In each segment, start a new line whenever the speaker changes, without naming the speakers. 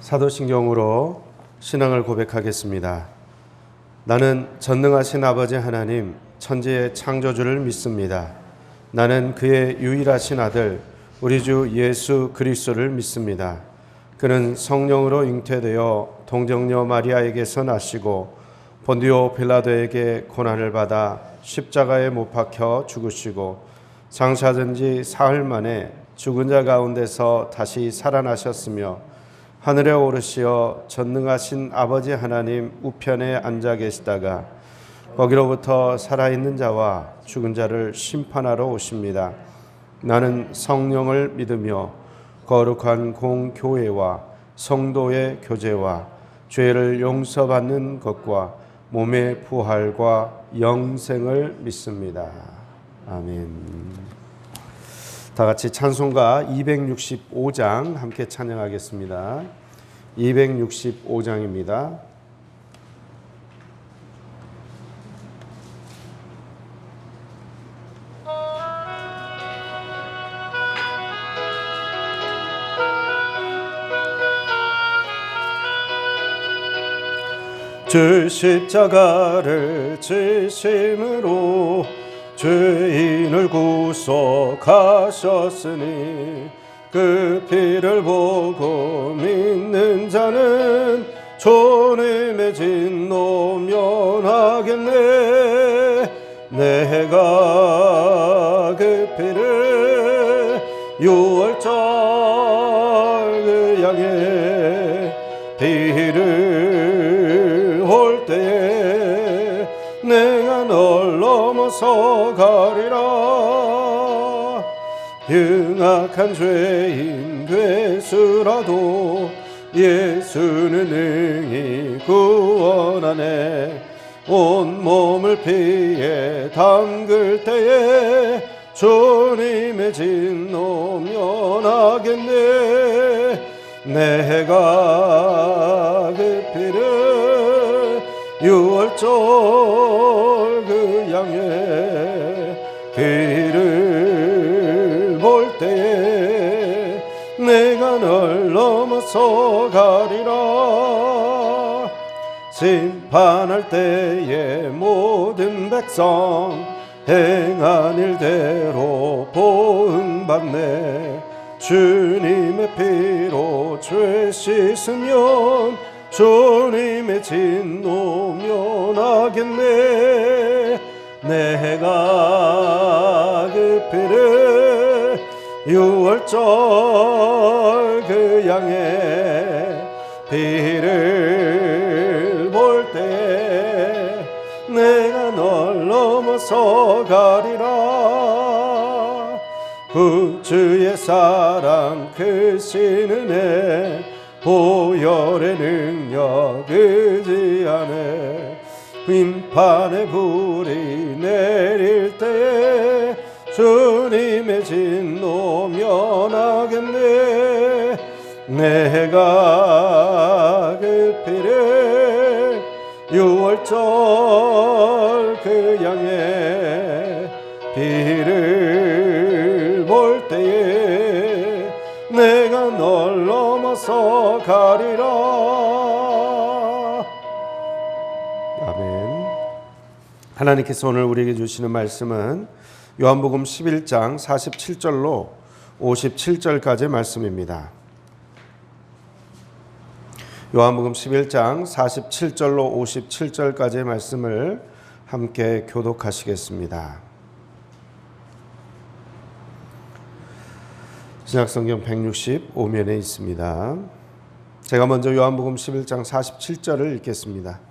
사도신경으로 신앙을 고백하겠습니다. 나는 전능하신 아버지 하나님 천지의 창조주를 믿습니다. 나는 그의 유일하신 아들 우리 주 예수 그리스도를 믿습니다. 그는 성령으로 잉태되어 동정녀 마리아에게서 나시고 본디오 빌라도에게 고난을 받아 십자가에 못 박혀 죽으시고 장사된 지 사흘 만에 죽은 자 가운데서 다시 살아나셨으며 하늘에 오르시어 전능하신 아버지 하나님 우편에 앉아 계시다가 거기로부터 살아있는 자와 죽은 자를 심판하러 오십니다. 나는 성령을 믿으며 거룩한 공교회와 성도의 교제와 죄를 용서받는 것과 몸의 부활과 영생을 믿습니다. 아멘. 다 같이 찬송가 265장 함께 찬양하겠습니다. 265장입니다. 주 십자가를 지심으로 죄인을 구속하셨으니 그 피를 보고 믿는 자는 주님의 진노 면하겠네. 내가 그 피를 유월절 그 양의 피를 홀 때에 내가 널 넘어서 가리라. 흉악한 죄인 되수라도 예수는 능히 구원하네. 온몸을 피에 담글 때에 주님의 진노 면하겠네. 내가 그 피를 유월절 그 양의 피를 볼 때에 내가 널 넘어서 가리라. 심판할 때에 모든 백성 행한 일대로 보응받네. 주님의 피로 죄 씻으면 주님의 진노 면하겠네. 내가 그 피를 유월절 그 양의 피를 볼 때 내가 널 넘어서 가리라. 구주의 사랑 크신 은혜 보혈의 능력 의지하네. 심판의 불이 내릴 때에 주님의 진노 면하겠네. 내가 그 피를 유월절 그 양의 피를 볼 때에 내가 널 넘어서 가리라. 아멘. 하나님께서 오늘 우리에게 주시는 말씀은 요한복음 11장 47절로 57절까지의 말씀입니다. 요한복음 11장 47절로 57절까지의 말씀을 함께 교독하시겠습니다. 신약성경 165면에 있습니다. 제가 먼저 요한복음 11장 47절을 읽겠습니다.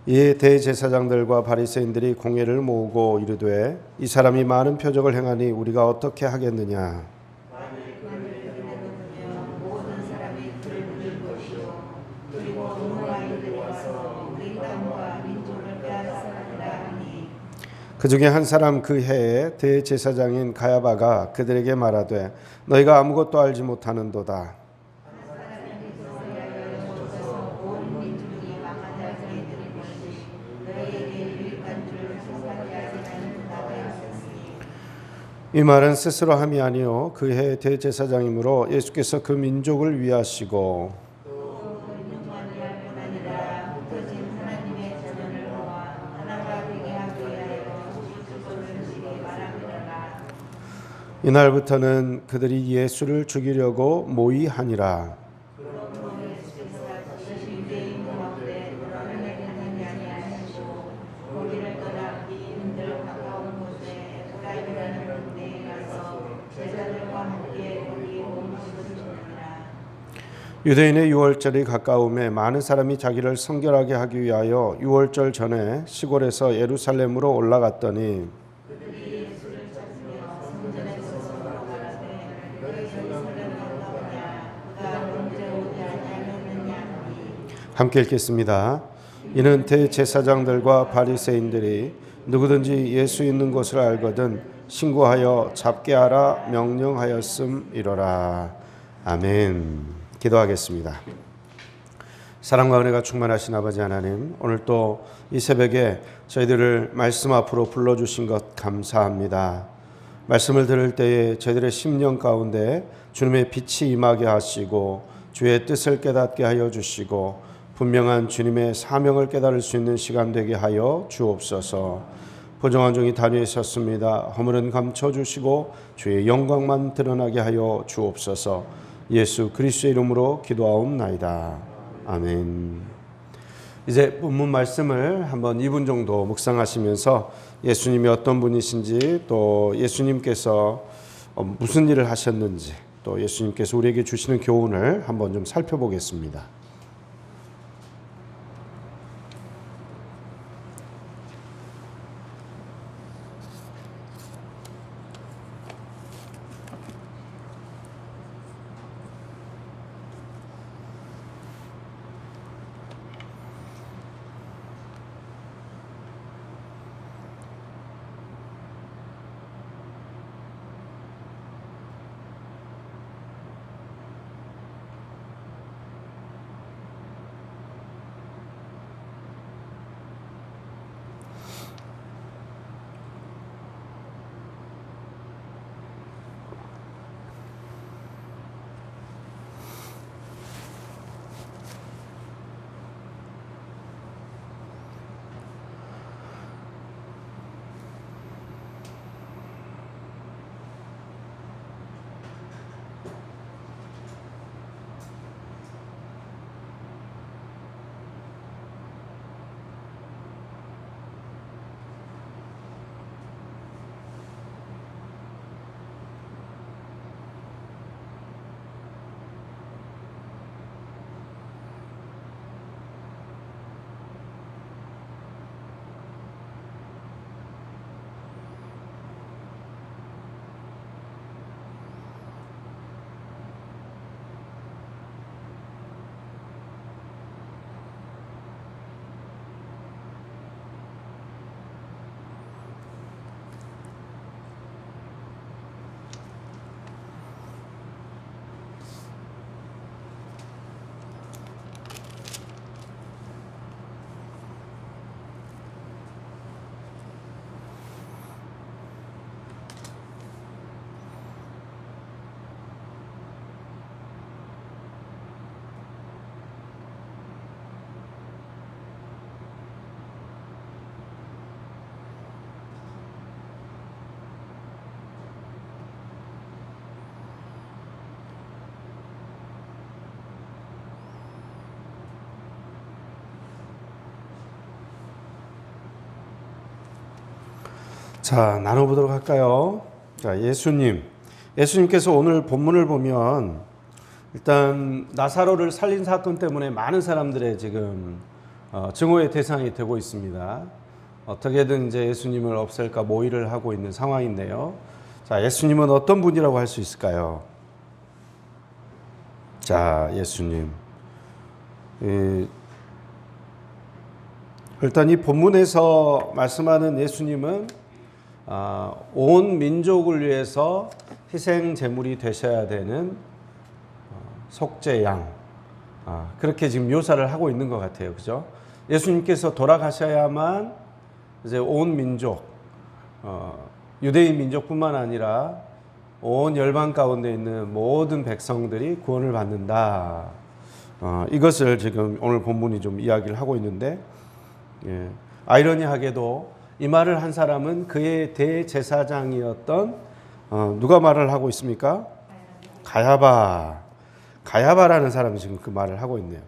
이에 대제사장들과 바리새인들이 공회를 모으고 이르되 이 사람이 많은 표적을 행하니 우리가 어떻게 하겠느냐. 그 중에 한 사람 그 해에 대제사장인 가야바가 그들에게 말하되 너희가 아무것도 알지 못하는도다. 이 말은 스스로 함이 아니요 그 해 대제사장이므로 예수께서 그 민족을 위하시고 이날부터는 그들이 예수를 죽이려고 모의하니라. 유대인의 유월절이 가까움에 많은 사람이 자기를 성결하게 하기 위하여 유월절 전에 시골에서 예루살렘으로 올라갔더니 함께 읽겠습니다. 이는 대제사장들과 바리새인들이 누구든지 예수 있는 곳을 알거든 신고하여 잡게 하라 명령하였음이로라. 아멘. 기도하겠습니다. 사랑과 은혜가 충만하신 아버지 하나님, 오늘 또 이 새벽에 저희들을 말씀 앞으로 불러주신 것 감사합니다. 말씀을 들을 때에 저희들의 심령 가운데 주님의 빛이 임하게 하시고 주의 뜻을 깨닫게 하여 주시고 분명한 주님의 사명을 깨달을 수 있는 시간 되게 하여 주옵소서. 부정한 종이 단위에 섰습니다. 허물은 감춰주시고 주의 영광만 드러나게 하여 주옵소서. 예수 그리스도의 이름으로 기도하옵나이다. 아멘. 이제 본문 말씀을 한번 2분 정도 묵상하시면서 예수님이 어떤 분이신지, 또 예수님께서 무슨 일을 하셨는지, 또 예수님께서 우리에게 주시는 교훈을 한번 좀 살펴보겠습니다. 자, 나눠보도록 할까요? 자, 예수님께서 오늘 본문을 보면 일단 나사로를 살린 사건 때문에 많은 사람들의 지금 증오의 대상이 되고 있습니다. 어떻게든 이제 예수님을 없앨까 모의를 하고 있는 상황인데요. 자, 예수님은 어떤 분이라고 할 수 있을까요? 자, 예수님. 일단 이 본문에서 말씀하는 예수님은 온 민족을 위해서 희생 제물이 되셔야 되는 속죄양, 그렇게 지금 묘사를 하고 있는 것 같아요. 그죠? 예수님께서 돌아가셔야만 이제 온 민족, 유대인 민족뿐만 아니라 온 열방 가운데 있는 모든 백성들이 구원을 받는다. 이것을 지금 오늘 본문이 좀 이야기를 하고 있는데, 아이러니하게도 이 말을 한 사람은 그의 대제사장이었던 누가 말을 하고 있습니까? 가야바라는 사람이 지금 그 말을 하고 있네요.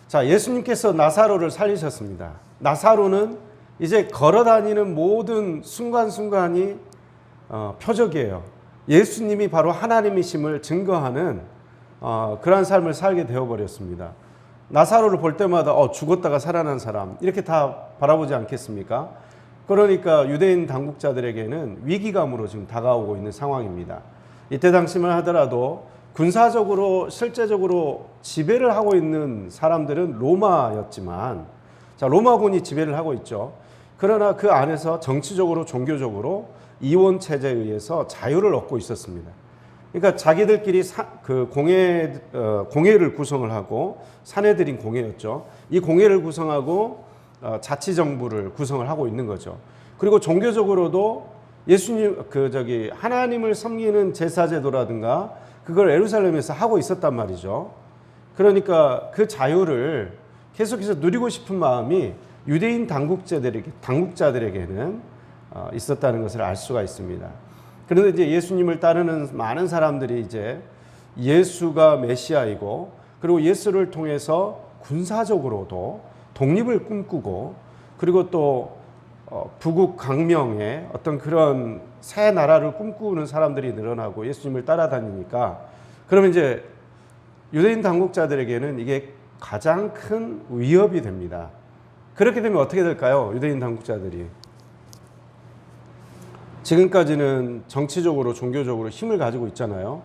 자, 예수님께서 나사로를 살리셨습니다. 나사로는 이제 걸어다니는 모든 순간순간이 표적이에요. 예수님이 바로 하나님이심을 증거하는 그러한 삶을 살게 되어버렸습니다. 나사로를 볼 때마다 죽었다가 살아난 사람 이렇게 다 바라보지 않겠습니까? 그러니까 유대인 당국자들에게는 위기감으로 지금 다가오고 있는 상황입니다. 이때 당시만 하더라도 군사적으로 실제적으로 지배를 하고 있는 사람들은 로마였지만, 자, 로마군이 지배를 하고 있죠. 그러나 그 안에서 정치적으로 종교적으로 이원 체제에 의해서 자유를 얻고 있었습니다. 그러니까 자기들끼리 공회를 구성을 하고, 사내들인 공회였죠. 이 공회를 구성하고 자치정부를 구성을 하고 있는 거죠. 그리고 종교적으로도 예수님 하나님을 섬기는 제사제도라든가 그걸 예루살렘에서 하고 있었단 말이죠. 그러니까 그 자유를 계속해서 누리고 싶은 마음이 유대인 당국자들에게는 있었다는 것을 알 수가 있습니다. 그런데 이제 예수님을 따르는 많은 사람들이 이제 예수가 메시아이고, 그리고 예수를 통해서 군사적으로도 독립을 꿈꾸고, 그리고 또 부국 강명의 어떤 그런 새 나라를 꿈꾸는 사람들이 늘어나고 예수님을 따라다니니까, 그러면 이제 유대인 당국자들에게는 이게 가장 큰 위협이 됩니다. 그렇게 되면 어떻게 될까요? 유대인 당국자들이 지금까지는 정치적으로 종교적으로 힘을 가지고 있잖아요.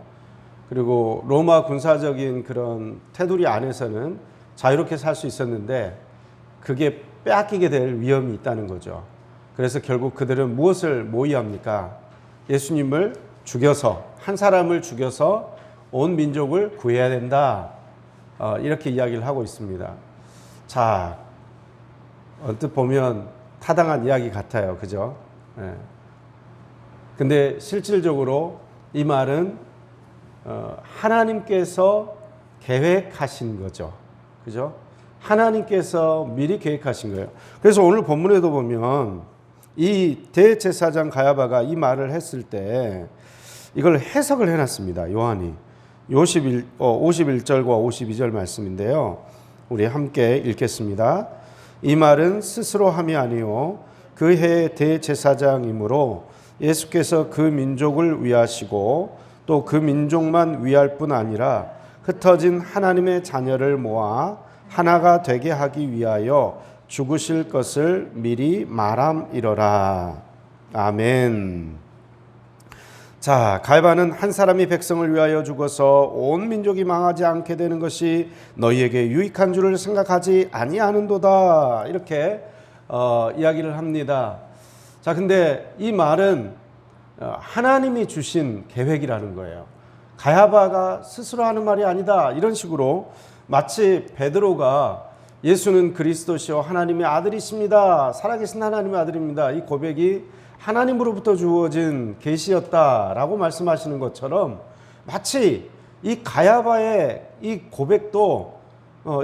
그리고 로마 군사적인 그런 테두리 안에서는 자유롭게 살 수 있었는데 그게 빼앗기게 될 위험이 있다는 거죠. 그래서 결국 그들은 무엇을 모의합니까? 예수님을 죽여서, 한 사람을 죽여서 온 민족을 구해야 된다. 이렇게 이야기를 하고 있습니다. 자, 언뜻 보면 타당한 이야기 같아요. 그죠? 네. 근데 실질적으로 이 말은 하나님께서 계획하신 거죠. 그죠? 하나님께서 미리 계획하신 거예요. 그래서 오늘 본문에도 보면 이 대제사장 가야바가 이 말을 했을 때 이걸 해석을 해놨습니다. 요한이 51절과 52절 말씀인데요. 우리 함께 읽겠습니다. 이 말은 스스로 함이 아니요 그 해의 대제사장이므로 예수께서 그 민족을 위하시고 또 그 민족만 위할 뿐 아니라 흩어진 하나님의 자녀를 모아 하나가 되게 하기 위하여 죽으실 것을 미리 말함이러라. 아멘. 자, 가야바는 한 사람이 백성을 위하여 죽어서 온 민족이 망하지 않게 되는 것이 너희에게 유익한 줄을 생각하지 아니하는도다. 이렇게 이야기를 합니다. 자, 근데 이 말은 하나님이 주신 계획이라는 거예요. 가야바가 스스로 하는 말이 아니다. 이런 식으로 마치 베드로가 예수는 그리스도시요 하나님의 아들이십니다. 살아계신 하나님의 아들입니다. 이 고백이 하나님으로부터 주어진 계시였다라고 말씀하시는 것처럼 마치 이 가야바의 이 고백도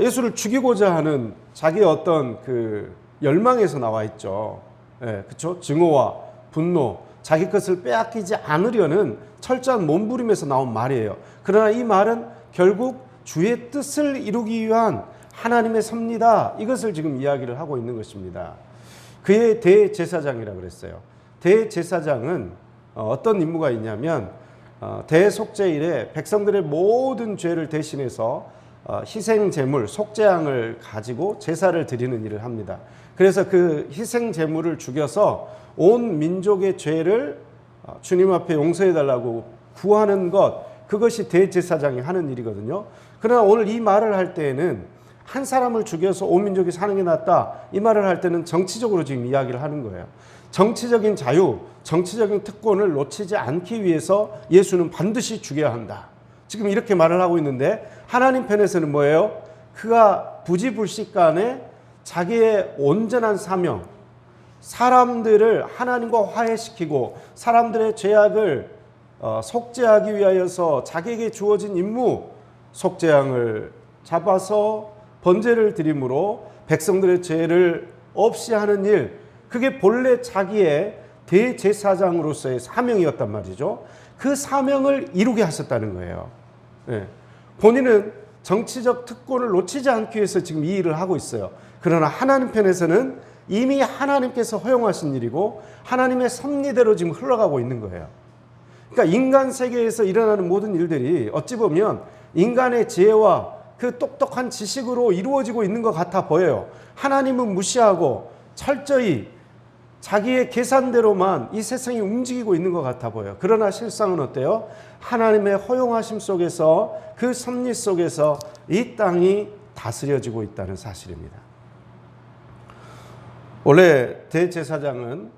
예수를 죽이고자 하는 자기의 어떤 그 열망에서 나와 있죠. 예, 그렇죠? 증오와 분노, 자기 것을 빼앗기지 않으려는 철저한 몸부림에서 나온 말이에요. 그러나 이 말은 결국 주의 뜻을 이루기 위한 하나님의 섭니다. 이것을 지금 이야기를 하고 있는 것입니다. 그의 대제사장이라고 그랬어요. 대제사장은 어떤 임무가 있냐면 대속죄일에 백성들의 모든 죄를 대신해서 희생제물, 속죄양을 가지고 제사를 드리는 일을 합니다. 그래서 그 희생제물을 죽여서 온 민족의 죄를 주님 앞에 용서해달라고 구하는 것, 그것이 대제사장이 하는 일이거든요. 그러나 오늘 이 말을 할 때에는 한 사람을 죽여서 온 민족이 사는 게 낫다, 이 말을 할 때는 정치적으로 지금 이야기를 하는 거예요. 정치적인 자유, 정치적인 특권을 놓치지 않기 위해서 예수는 반드시 죽여야 한다. 지금 이렇게 말을 하고 있는데 하나님 편에서는 뭐예요? 그가 부지불식간에 자기의 온전한 사명, 사람들을 하나님과 화해시키고 사람들의 죄악을 속죄하기 위하여서 자기에게 주어진 임무, 속죄양을 잡아서 번제를 드림으로 백성들의 죄를 없이 하는 일, 그게 본래 자기의 대제사장으로서의 사명이었단 말이죠. 그 사명을 이루게 하셨다는 거예요. 예. 본인은 정치적 특권을 놓치지 않기 위해서 지금 이 일을 하고 있어요. 그러나 하나님 편에서는 이미 하나님께서 허용하신 일이고 하나님의 섭리대로 지금 흘러가고 있는 거예요. 그러니까 인간 세계에서 일어나는 모든 일들이 어찌 보면 인간의 지혜와 그 똑똑한 지식으로 이루어지고 있는 것 같아 보여요. 하나님은 무시하고 철저히 자기의 계산대로만 이 세상이 움직이고 있는 것 같아 보여요. 그러나 실상은 어때요? 하나님의 허용하심 속에서 그 섭리 속에서 이 땅이 다스려지고 있다는 사실입니다. 원래 대제사장은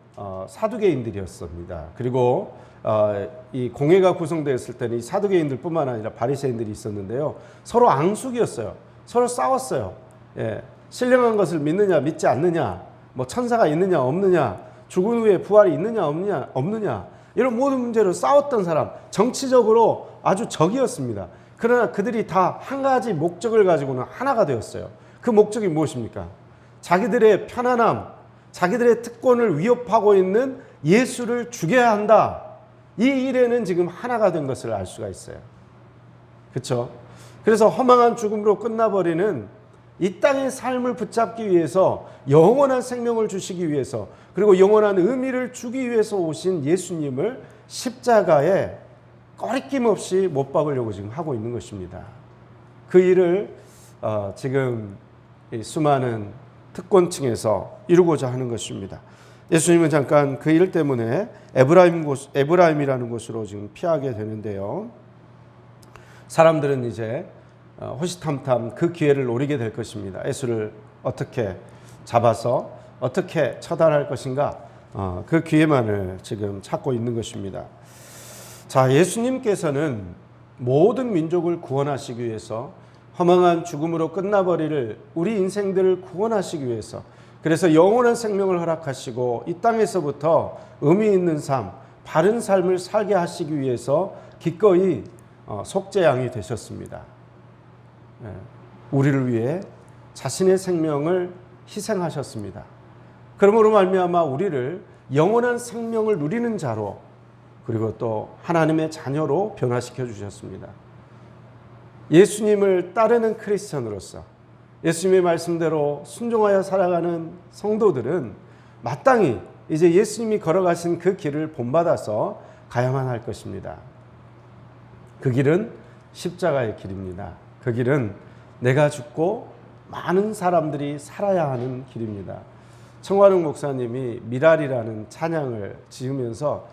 사두개인들이었습니다. 그리고 이 공회가 구성되었을 때는 이 사두개인들뿐만 아니라 바리새인들이 있었는데요. 서로 앙숙이었어요. 서로 싸웠어요. 예, 신령한 것을 믿느냐 믿지 않느냐, 뭐 천사가 있느냐 없느냐, 죽은 후에 부활이 있느냐 없느냐 이런 모든 문제로 싸웠던 사람, 정치적으로 아주 적이었습니다. 그러나 그들이 다 한 가지 목적을 가지고는 하나가 되었어요. 그 목적이 무엇입니까? 자기들의 편안함, 자기들의 특권을 위협하고 있는 예수를 죽여야 한다. 이 일에는 지금 하나가 된 것을 알 수가 있어요. 그렇죠? 그래서 허망한 죽음으로 끝나버리는 이 땅의 삶을 붙잡기 위해서, 영원한 생명을 주시기 위해서, 그리고 영원한 의미를 주기 위해서 오신 예수님을 십자가에 꺼리낌 없이 못 박으려고 지금 하고 있는 것입니다. 그 일을 지금 수많은 특권층에서 이루고자 하는 것입니다. 예수님은 잠깐 그 일 때문에 에브라임이라는 곳으로 지금 피하게 되는데요. 사람들은 이제 호시탐탐 그 기회를 노리게 될 것입니다. 예수를 어떻게 잡아서 어떻게 처단할 것인가, 그 기회만을 지금 찾고 있는 것입니다. 자, 예수님께서는 모든 민족을 구원하시기 위해서, 허망한 죽음으로 끝나버릴 우리 인생들을 구원하시기 위해서, 그래서 영원한 생명을 허락하시고 이 땅에서부터 의미 있는 삶, 바른 삶을 살게 하시기 위해서 기꺼이 속죄양이 되셨습니다. 우리를 위해 자신의 생명을 희생하셨습니다. 그러므로 말미암아 우리를 영원한 생명을 누리는 자로, 그리고 또 하나님의 자녀로 변화시켜 주셨습니다. 예수님을 따르는 크리스천으로서 예수님의 말씀대로 순종하여 살아가는 성도들은 마땅히 이제 예수님이 걸어가신 그 길을 본받아서 가야만 할 것입니다. 그 길은 십자가의 길입니다. 그 길은 내가 죽고 많은 사람들이 살아야 하는 길입니다. 청관웅 목사님이 미랄이라는 찬양을 지으면서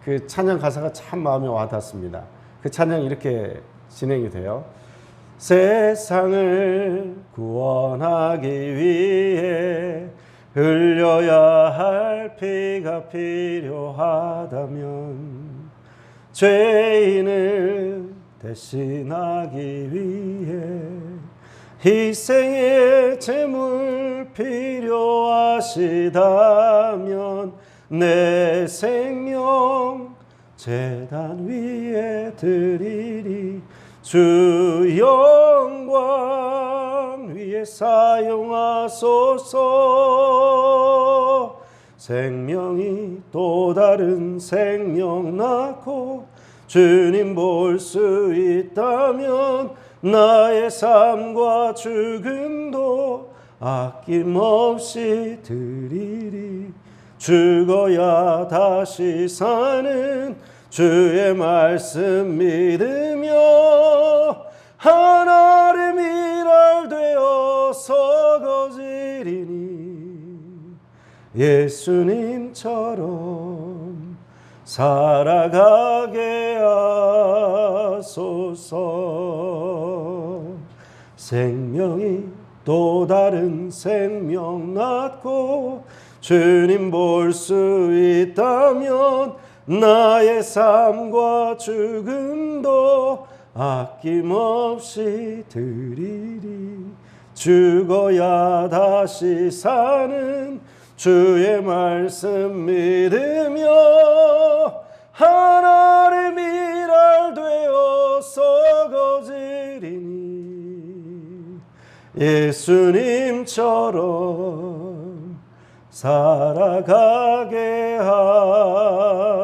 그 찬양 가사가 참 마음에 와닿습니다. 그 찬양이 이렇게 진행이 돼요. 세상을 구원하기 위해 흘려야 할 피가 필요하다면 죄인을 대신하기 위해 희생의 제물 필요하시다면 내 생명 제단 위에 드리리. 주 영광 위에 사용하소서. 생명이 또 다른 생명 낳고 주님 볼 수 있다면 나의 삶과 죽음도 아낌없이 드리리. 죽어야 다시 사는 주의 말씀 믿으며 하나를 미랄 되어서 거지리니 예수님처럼 살아가게 하소서. 생명이 또 다른 생명 낳고 주님 볼 수 있다면 나의 삶과 죽음도 아낌없이 드리리. 죽어야 다시 사는 주의 말씀 믿으며 하나를 미랄 되어서 거지리니 예수님처럼 살아가게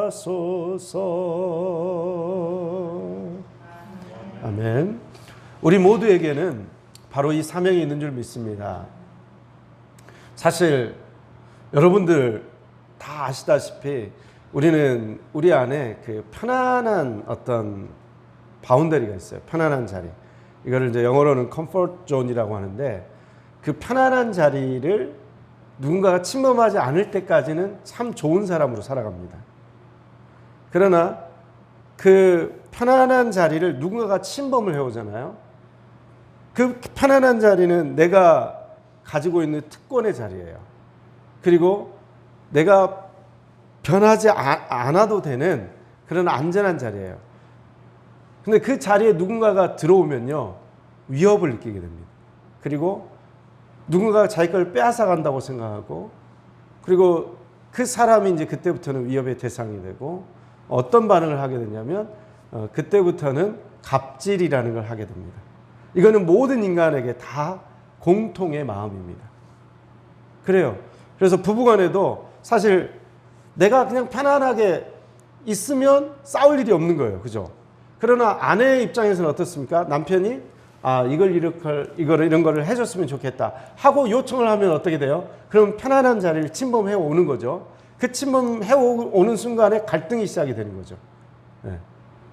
하소서. 아멘. 우리 모두에게는 바로 이 사명이 있는 줄 믿습니다. 사실 여러분들 다 아시다시피 우리는 우리 안에 그 편안한 어떤 바운더리가 있어요. 편안한 자리. 이거를 이제 영어로는 컴포트 존이라고 하는데, 그 편안한 자리를 누군가가 침범하지 않을 때까지는 참 좋은 사람으로 살아갑니다. 그러나 그 편안한 자리를 누군가가 침범을 해오잖아요. 그 편안한 자리는 내가 가지고 있는 특권의 자리예요. 그리고 내가 변하지 않아도 되는 그런 안전한 자리예요. 근데 그 자리에 누군가가 들어오면요, 위협을 느끼게 됩니다. 그리고 누군가가 자기 걸 빼앗아 간다고 생각하고, 그리고 그 사람이 이제 그때부터는 위협의 대상이 되고, 어떤 반응을 하게 되냐면 그때부터는 갑질이라는 걸 하게 됩니다. 이거는 모든 인간에게 다 공통의 마음입니다. 그래요. 그래서 부부간에도 사실 내가 그냥 편안하게 있으면 싸울 일이 없는 거예요. 그죠? 그러나 아내의 입장에서는 어떻습니까? 남편이 이런 거를 해줬으면 좋겠다 하고 요청을 하면 어떻게 돼요? 그럼 편안한 자리를 침범해 오는 거죠. 그 침범해 오는 순간에 갈등이 시작이 되는 거죠. 네.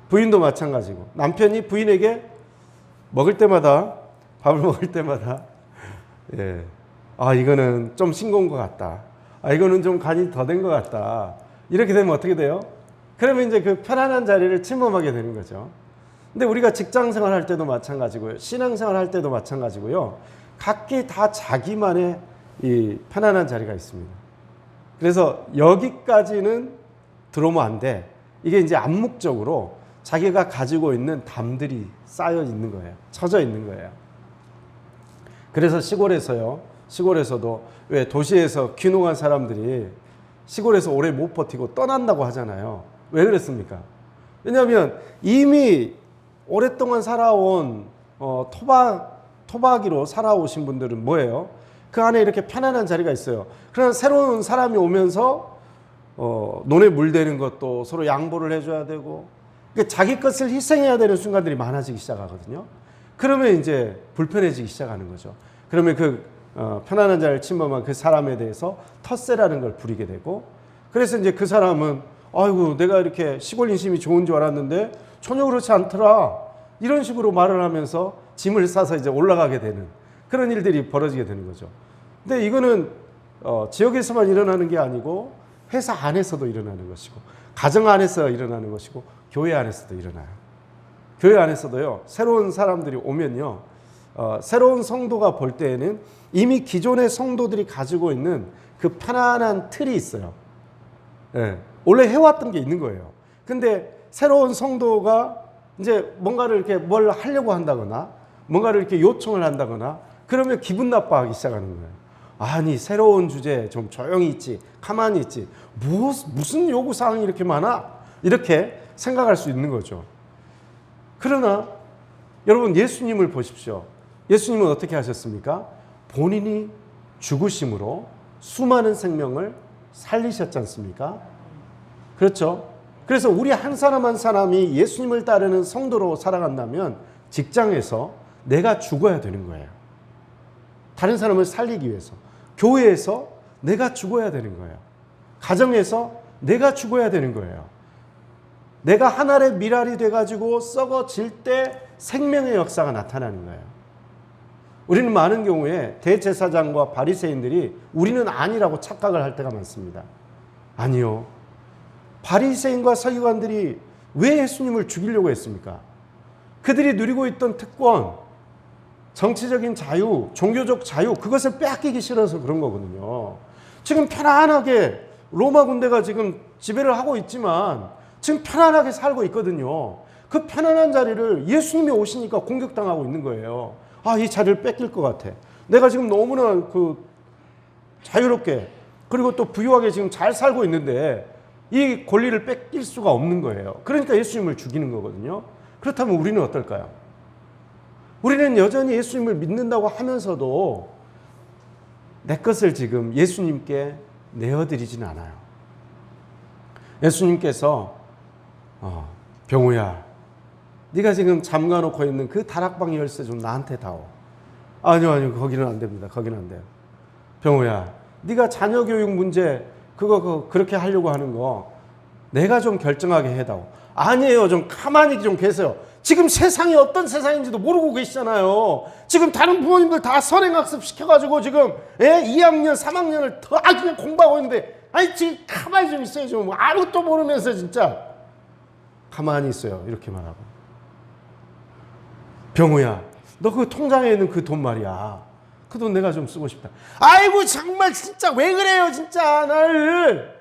부인도 마찬가지고, 남편이 부인에게 밥을 먹을 때마다 예, 이거는 좀 싱거운 것 같다. 이거는 좀 간이 더 된 것 같다. 이렇게 되면 어떻게 돼요? 그러면 이제 그 편안한 자리를 침범하게 되는 거죠. 근데 우리가 직장 생활할 때도 마찬가지고요. 신앙생활 할 때도 마찬가지고요. 각기 다 자기만의 이 편안한 자리가 있습니다. 그래서 여기까지는 들어오면 안 돼. 이게 이제 암묵적으로 자기가 가지고 있는 담들이 쌓여 있는 거예요. 쳐져 있는 거예요. 그래서 시골에서도 왜 도시에서 귀농한 사람들이 시골에서 오래 못 버티고 떠난다고 하잖아요. 왜 그랬습니까? 왜냐하면 이미 오랫동안 살아온 토박이로 살아오신 분들은 뭐예요? 그 안에 이렇게 편안한 자리가 있어요. 그러나 새로운 사람이 오면서 논에 물대는 것도 서로 양보를 해줘야 되고, 그러니까 자기 것을 희생해야 되는 순간들이 많아지기 시작하거든요. 그러면 이제 불편해지기 시작하는 거죠. 그러면 그 편안한 자리를 침범한 그 사람에 대해서 텃세라는 걸 부리게 되고, 그래서 이제 그 사람은 아이고 내가 이렇게 시골 인심이 좋은 줄 알았는데 전혀 그렇지 않더라, 이런 식으로 말을 하면서 짐을 싸서 이제 올라가게 되는 그런 일들이 벌어지게 되는 거죠. 근데 이거는 지역에서만 일어나는 게 아니고 회사 안에서도 일어나는 것이고, 가정 안에서 일어나는 것이고, 교회 안에서도 일어나요. 교회 안에서도요, 새로운 사람들이 오면요, 새로운 성도가 볼 때에는 이미 기존의 성도들이 가지고 있는 그 편안한 틀이 있어요. 네, 원래 해왔던 게 있는 거예요. 근데 새로운 성도가 이제 뭔가를 이렇게 뭘 하려고 한다거나, 뭔가를 이렇게 요청을 한다거나, 그러면 기분 나빠하기 시작하는 거예요. 아니, 새로운 주제에 좀 조용히 있지, 가만히 있지, 무슨 요구사항이 이렇게 많아? 이렇게 생각할 수 있는 거죠. 그러나 여러분, 예수님을 보십시오. 예수님은 어떻게 하셨습니까? 본인이 죽으심으로 수많은 생명을 살리셨지 않습니까? 그렇죠? 그래서 우리 한 사람 한 사람이 예수님을 따르는 성도로 살아간다면 직장에서 내가 죽어야 되는 거예요. 다른 사람을 살리기 위해서. 교회에서 내가 죽어야 되는 거예요. 가정에서 내가 죽어야 되는 거예요. 내가 한 알의 밀알이 돼가지고 썩어질 때 생명의 역사가 나타나는 거예요. 우리는 많은 경우에 대제사장과 바리새인들이 우리는 아니라고 착각을 할 때가 많습니다. 아니요. 바리새인과 서기관들이 왜 예수님을 죽이려고 했습니까? 그들이 누리고 있던 특권, 정치적인 자유, 종교적 자유, 그것을 빼앗기기 싫어서 그런 거거든요. 지금 편안하게 로마 군대가 지금 지배를 하고 있지만 지금 편안하게 살고 있거든요. 그 편안한 자리를 예수님이 오시니까 공격당하고 있는 거예요. 이 자리를 뺏길 것 같아. 내가 지금 너무나 자유롭게, 그리고 또 부유하게 지금 잘 살고 있는데 이 권리를 뺏길 수가 없는 거예요. 그러니까 예수님을 죽이는 거거든요. 그렇다면 우리는 어떨까요? 우리는 여전히 예수님을 믿는다고 하면서도 내 것을 지금 예수님께 내어드리진 않아요. 예수님께서 병우야, 네가 지금 잠가놓고 있는 그 다락방 열쇠 좀 나한테 다오. 아니요, 거기는 안 됩니다. 거기는 안 돼요. 병우야, 네가 자녀 교육 문제 그거 그렇게 하려고 하는 거 내가 좀 결정하게 해다오. 아니에요, 좀 가만히 좀 계세요. 지금 세상이 어떤 세상인지도 모르고 계시잖아요. 지금 다른 부모님들 다 선행학습 시켜가지고 지금 2학년, 3학년을 더 그냥 공부하고 있는데, 아니 지금 가만히 좀 있어요. 좀 아무것도 모르면서 진짜 가만히 있어요. 이렇게 말하고, 병우야, 너 그 통장에 있는 그 돈 말이야, 그 돈 내가 좀 쓰고 싶다. 아이고 정말 진짜 왜 그래요 진짜. 나를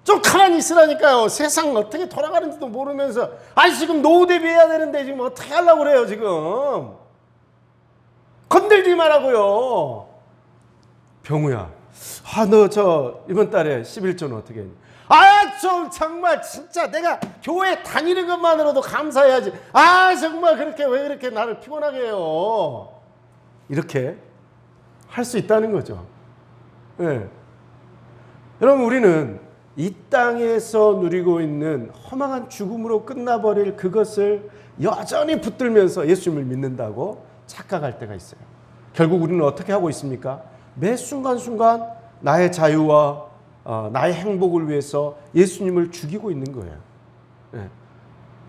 좀 가만히 있으라니까요. 세상 어떻게 돌아가는지도 모르면서. 아니 지금 노후 대비해야 되는데 지금 어떻게 하려고 그래요. 지금 건들지 말라고요. 병우야, 너 저 이번 달에 11조는 어떻게 했니? 좀 정말 진짜 내가 교회 다니는 것만으로도 감사해야지. 정말 그렇게 왜 그렇게 나를 피곤하게 해요. 이렇게 할 수 있다는 거죠. 네. 여러분, 우리는 이 땅에서 누리고 있는 허망한 죽음으로 끝나버릴 그것을 여전히 붙들면서 예수님을 믿는다고 착각할 때가 있어요. 결국 우리는 어떻게 하고 있습니까? 매 순간순간 나의 자유와 나의 행복을 위해서 예수님을 죽이고 있는 거예요.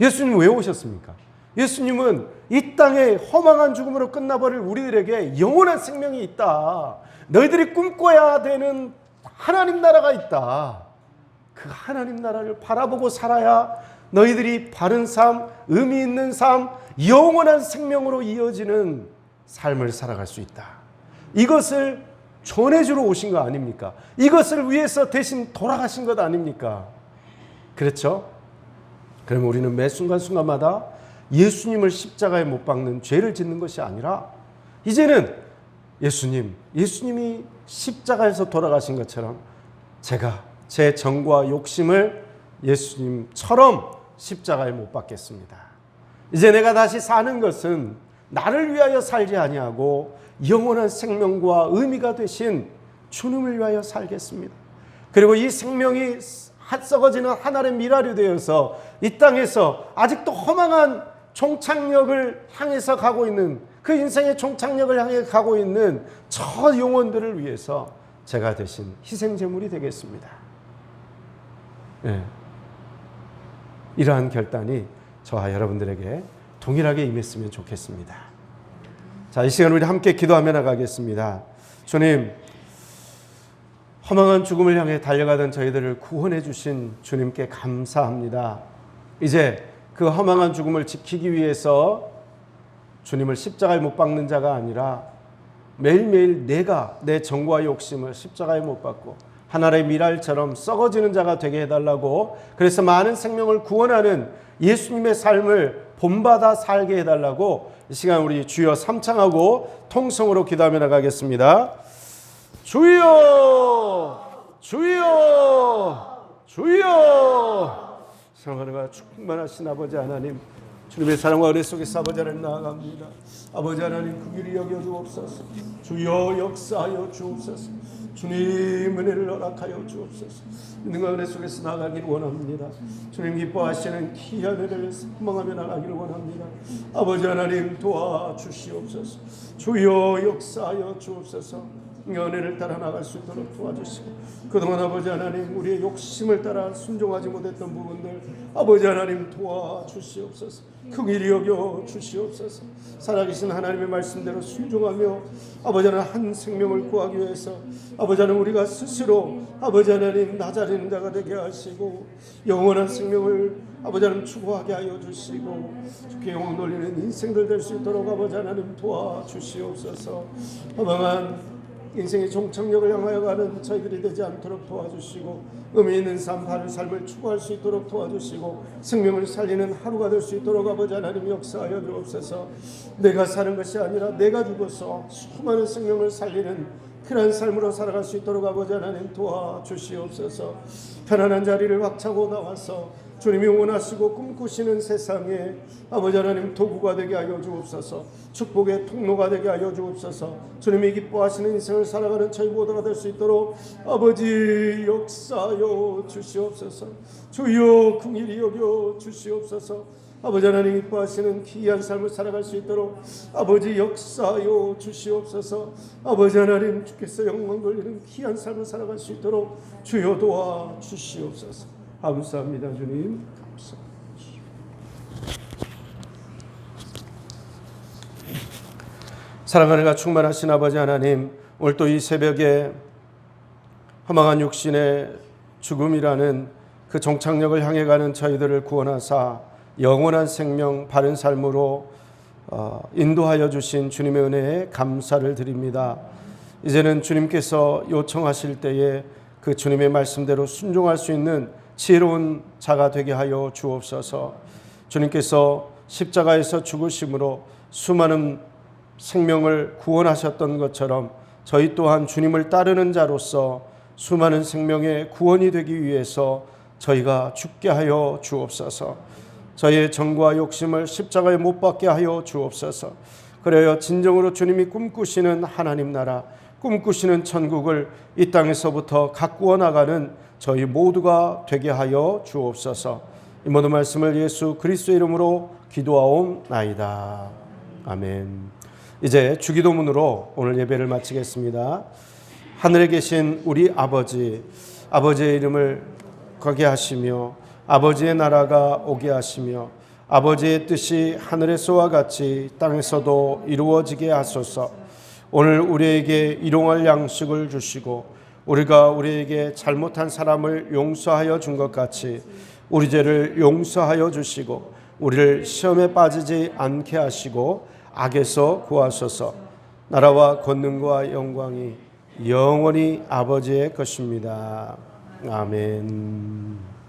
예수님 왜 오셨습니까? 예수님은 이 땅에 허망한 죽음으로 끝나버릴 우리들에게 영원한 생명이 있다. 너희들이 꿈꿔야 되는 하나님 나라가 있다. 그 하나님 나라를 바라보고 살아야 너희들이 바른 삶, 의미 있는 삶, 영원한 생명으로 이어지는 삶을 살아갈 수 있다. 이것을 전해주러 오신 거 아닙니까? 이것을 위해서 대신 돌아가신 것 아닙니까? 그렇죠? 그럼 우리는 매 순간순간마다 예수님을 십자가에 못 박는 죄를 짓는 것이 아니라, 이제는 예수님이 십자가에서 돌아가신 것처럼 제가 제 정과 욕심을 예수님처럼 십자가에 못 박겠습니다. 이제 내가 다시 사는 것은 나를 위하여 살지 아니하고 영원한 생명과 의미가 되신 주님을 위하여 살겠습니다. 그리고 이 생명이 썩어지는 하늘의 미랄이 되어서 이 땅에서 아직도 허망한 종착역을 향해서 가고 있는, 그 인생의 종착역을 향해 가고 있는 저 영혼들을 위해서 제가 대신 희생제물이 되겠습니다. 이러한 결단이 저와 여러분들에게 동일하게 임했으면 좋겠습니다. 자, 이 시간 우리 함께 기도하며 나가겠습니다. 주님, 허망한 죽음을 향해 달려가던 저희들을 구원해 주신 주님께 감사합니다. 이제 그 허망한 죽음을 지키기 위해서 주님을 십자가에 못 박는 자가 아니라 매일매일 내가 내 정과 욕심을 십자가에 못 박고 하늘의 미랄처럼 썩어지는 자가 되게 해달라고, 그래서 많은 생명을 구원하는 예수님의 삶을 본받아 살게 해달라고 이 시간 우리 주여 삼창하고 통성으로 기도하며 나가겠습니다. 주여, 주여, 주여. 사랑하는 충만하신 아버지 하나님, 주님의 사랑과 은혜 속에서 아버지 하나님 나아갑니다. 아버지 하나님, 그 길이 여겨 주옵소서. 주여 역사하여 주옵소서. 주님 은혜를 허락하여 주옵소서. 능한 은혜 속에서 나가기를 원합니다. 주님 기뻐하시는 귀한 은혜를 선망하며 나가기를 원합니다. 아버지 하나님 도와주시옵소서. 주여 역사하여 주옵소서. 은혜를 따라 나갈 수 있도록 도와주시고, 그동안 아버지 하나님 우리의 욕심을 따라 순종하지 못했던 부분들 아버지 하나님 도와주시옵소서. 긍휼히 여겨 주시옵소서. 살아계신 하나님의 말씀대로 순종하며 아버지 하나님 한 생명을 구하기 위해서 아버지 하나님 우리가 스스로 아버지 하나님 나자리는 자가 되게 하시고 영원한 생명을 아버지 하나님 추구하게 하여 주시고 주께 영광 돌리는 인생들 될 수 있도록 아버지 하나님 도와주시옵소서. 허망한 인생의 종착역을 향하여 가는 저희들이 되지 않도록 도와주시고, 의미 있는 삶, 바른 삶을 추구할 수 있도록 도와주시고, 생명을 살리는 하루가 될 수 있도록 아버지 하나님 역사하여 주옵소서. 내가 사는 것이 아니라 내가 죽어서 수많은 생명을 살리는 그런 삶으로 살아갈 수 있도록 아버지 하나님 도와주시옵소서. 편안한 자리를 박차고 나와서 주님이 원하시고 꿈꾸시는 세상에 아버지 하나님 도구가 되게 하여 주옵소서. 축복의 통로가 되게 하여 주옵소서. 주님이 기뻐하시는 인생을 살아가는 저희 모두가 될 수 있도록 아버지 역사여 주시옵소서. 주여 긍휼히 여겨 주시옵소서. 아버지 하나님 기뻐하시는 귀한 삶을 살아갈 수 있도록 아버지 역사여 주시옵소서. 아버지 하나님 주께서 영광 돌리는 귀한 삶을 살아갈 수 있도록 주여 도와 주시옵소서. 감사합니다 주님. 감사합니다. 사랑하는 충만하신 아버지 하나님, 오늘 또 이 새벽에 허망한 육신의 죽음이라는 그 종착역을 향해 가는 저희들을 구원하사 영원한 생명 바른 삶으로 인도하여 주신 주님의 은혜에 감사를 드립니다. 이제는 주님께서 요청하실 때에 그 주님의 말씀대로 순종할 수 있는 지혜로운 자가 되게 하여 주옵소서. 주님께서 십자가에서 죽으심으로 수많은 생명을 구원하셨던 것처럼 저희 또한 주님을 따르는 자로서 수많은 생명의 구원이 되기 위해서 저희가 죽게 하여 주옵소서. 저희의 정과 욕심을 십자가에 못 박게 하여 주옵소서. 그래야 진정으로 주님이 꿈꾸시는 하나님 나라, 꿈꾸시는 천국을 이 땅에서부터 가꾸어 나가는 저희 모두가 되게 하여 주옵소서. 이 모든 말씀을 예수 그리스도의 이름으로 기도하옵나이다. 아멘. 이제 주기도문으로 오늘 예배를 마치겠습니다. 하늘에 계신 우리 아버지, 아버지의 이름을 거게 하시며 아버지의 나라가 오게 하시며 아버지의 뜻이 하늘에서와 같이 땅에서도 이루어지게 하소서. 오늘 우리에게 일용할 양식을 주시고 우리가 우리에게 잘못한 사람을 용서하여 준 것 같이 우리 죄를 용서하여 주시고 우리를 시험에 빠지지 않게 하시고 악에서 구하소서. 나라와 권능과 영광이 영원히 아버지의 것입니다. 아멘.